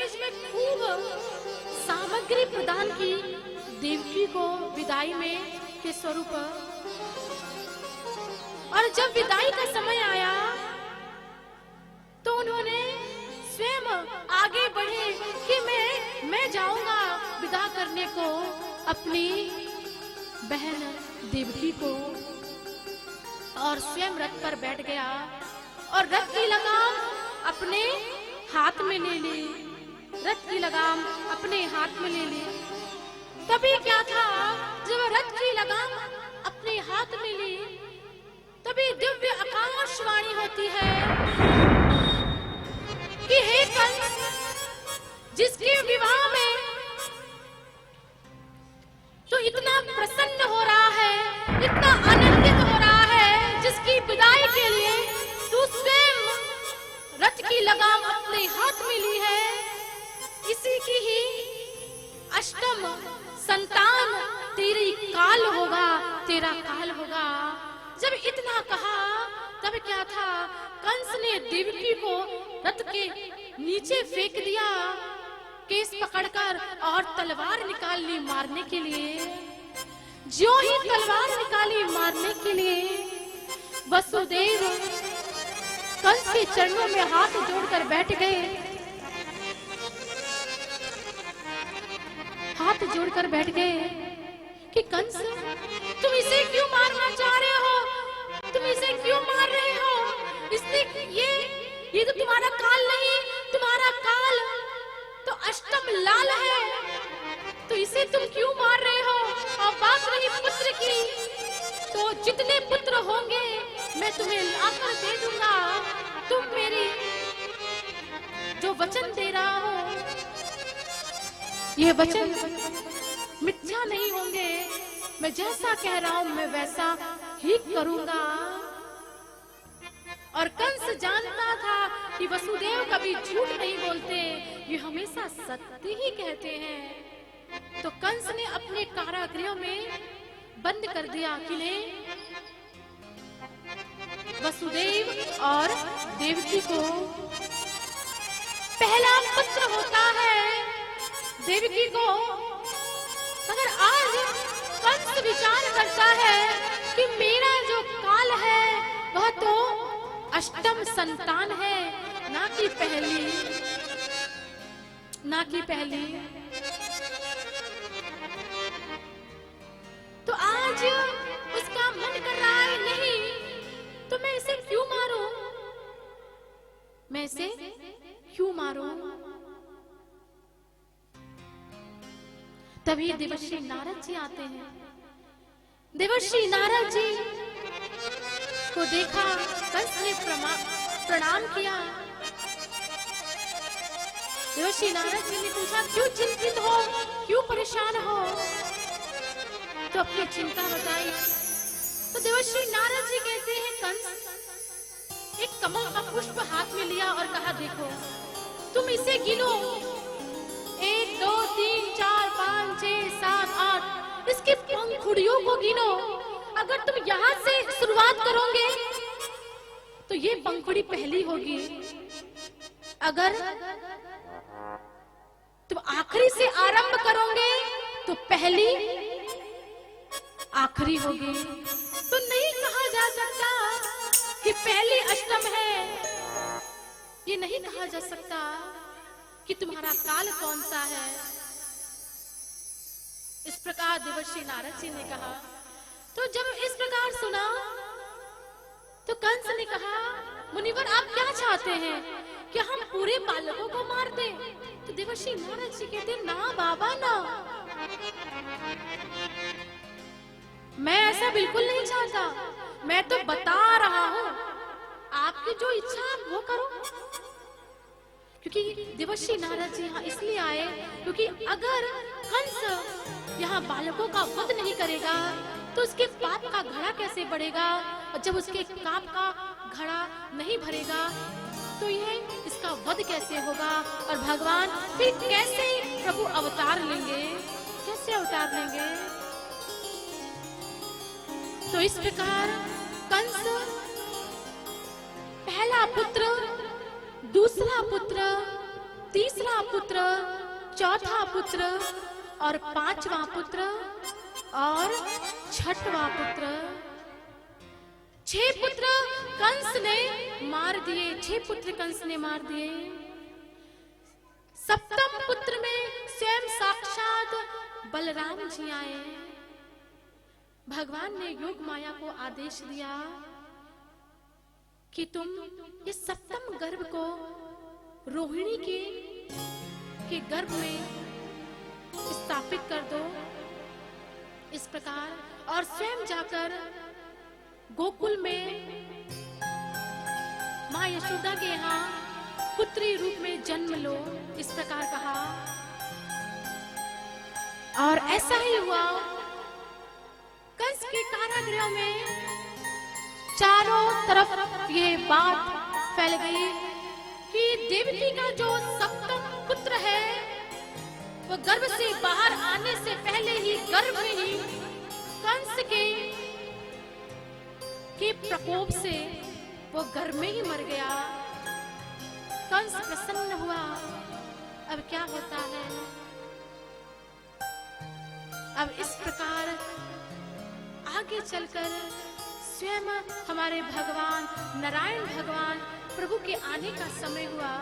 दहेज में खूब सामग्री प्रदान की देवकी को विदाई में के स्वरूप। और जब विदाई का समय आया तो उन्होंने स्वयं आगे बढ़े कि मैं जाऊंगा विदा करने को अपनी बहन देवकी को, और स्वयं रथ पर बैठ गया और रथ की लगाम अपने हाथ में ले ली, रथ की लगाम अपने हाथ में ले ली। तभी क्या था, जब रथ की लगाम अपने हाथ में ली तभी दिव्य आकाशवाणी होती है कि हे कंस, जिसके विवाह में तो इतना प्रसन्न हो रहा है, इतना आनंदित हो रहा है, जिसकी विदाई के लिए तू स्वयं रथ की लगाम अपने हाथ में ली है, इसी की ही अष्टम संतान तेरी काल होगा, तेरा काल होगा। जब इतना कहा तब क्या था, कंस ने देवकी को रथ के नीचे फेंक दिया, केस पकड़कर, और तलवार निकाल ली मारने के लिए। ज्यों ही तलवार निकाली मारने के लिए, वसुदेव कंस के चरणों में हाथ जोड़कर बैठ गए, हाथ जोड़कर बैठ गए कि कंस, तुम इसे क्यों मारना चाह रहे हो, तुम इसे क्यों मार रहे हो, इसने ये तो तुम्हारा काल नहीं, तुम्हारा काल तो अष्टम लाल है, तो इसे तुम क्यों मार रहे हो। और बात रही पुत्र की, तो जितने पुत्र होंगे मैं तुम्हें लाकर दे दूंगा, तुम मेरी जो वचन दे रहा हो ये वचन मिथ्या नहीं होंगे, मैं जैसा कह रहा हूं मैं वैसा ही करूंगा। और कंस जानता था कि वसुदेव कभी झूठ नहीं बोलते, ये हमेशा सत्य ही कहते हैं। तो कंस ने अपने कारागृह में बंद कर दिया किले वसुदेव और देवकी को। पहला पुत्र होता है देवकी को। अगर आज कंस विचार करता है कि मेरा जो काल है वह तो अष्टम संतान है, ना कि पहली, ना कि पहली, तो आज उसका मन कर रहा है नहीं तो मैं इसे क्यों मारूं, मैं इसे क्यों मारूं। तभी देवर्षि नारद जी आते हैं। देवर्षि नारद जी को देखा, कंस ने प्रणाम किया। देवर्षि नारद जी ने पूछा, क्यों चिंतित हो, क्यों परेशान हो, तो अपनी चिंता बताई। तो देवर्षि नारद जी कहते हैं, कंस एक कमल का पुष्प हाथ में लिया और कहा, देखो तुम इसे गिनो, 1 2 3 4 5 6 7 8, इसके पंखुड़ियों को गिनो। अगर तुम यहाँ से शुरुआत करोगे तो ये पंखुड़ी पहली होगी, अगर तुम आखिरी से आरंभ करोगे तो पहली आखिरी होगी। तो नहीं कहा जा सकता कि पहली अष्टम है, ये नहीं कहा जा सकता कि तुम्हारा काल कौन सा है। इस प्रकार देवर्षि नारद जी ने कहा। तो जब इस प्रकार सुना तो कंस ने कहा, मुनिवर आप क्या चाहते हैं कि हम पूरे बालकों को मार दें। तो देवर्षि नारद जी कहते, ना बाबा ना, मैं ऐसा बिल्कुल नहीं चाहता, मैं तो बता रहा हूं, आपकी जो इच्छा आप वो करो। क्योंकि देवर्षि नारद जी यहाँ इसलिए आए क्योंकि अगर कंस यहाँ बालकों का वध नहीं करेगा तो उसके पाप का घड़ा कैसे बढ़ेगा, और जब उसके पाप का घड़ा नहीं भरेगा तो यह इसका वध कैसे होगा, और भगवान फिर कैसे प्रभु अवतार लेंगे, कैसे अवतार लेंगे। तो इस प्रकार कंस पहला पुत्र, दूसरा पुत्र तीसरा पुत्र, चौथा पुत्र और पांचवा पुत्र और छठवां पुत्र। 6 पुत्र कंस ने मार दिए, 6 पुत्र कंस ने मार दिए। सप्तम पुत्र में स्वयं साक्षात बलराम जी आए। भगवान ने योग माया को आदेश दिया कि तुम इस सप्तम गर्भ को रोहिणी के गर्भ में स्थापित कर दो। इस प्रकार और स्वयं जाकर गोकुल में मां यशोदा के यहाँ पुत्री रूप में जन्म लो, इस प्रकार कहा। और ऐसा ही हुआ। कंस के कारागृह में चारों तरफ ये बात फैल गई कि देवकी का जो सप्तम पुत्र है वो गर्भ से बाहर आने से पहले ही गर्भ में ही कंस के प्रकोप से वो गर्भ में ही मर गया। कंस प्रसन्न हुआ। अब क्या होता है? अब इस प्रकार आगे चलकर स्वयं हमारे भगवान नारायण भगवान प्रभु के आने का समय हुआ।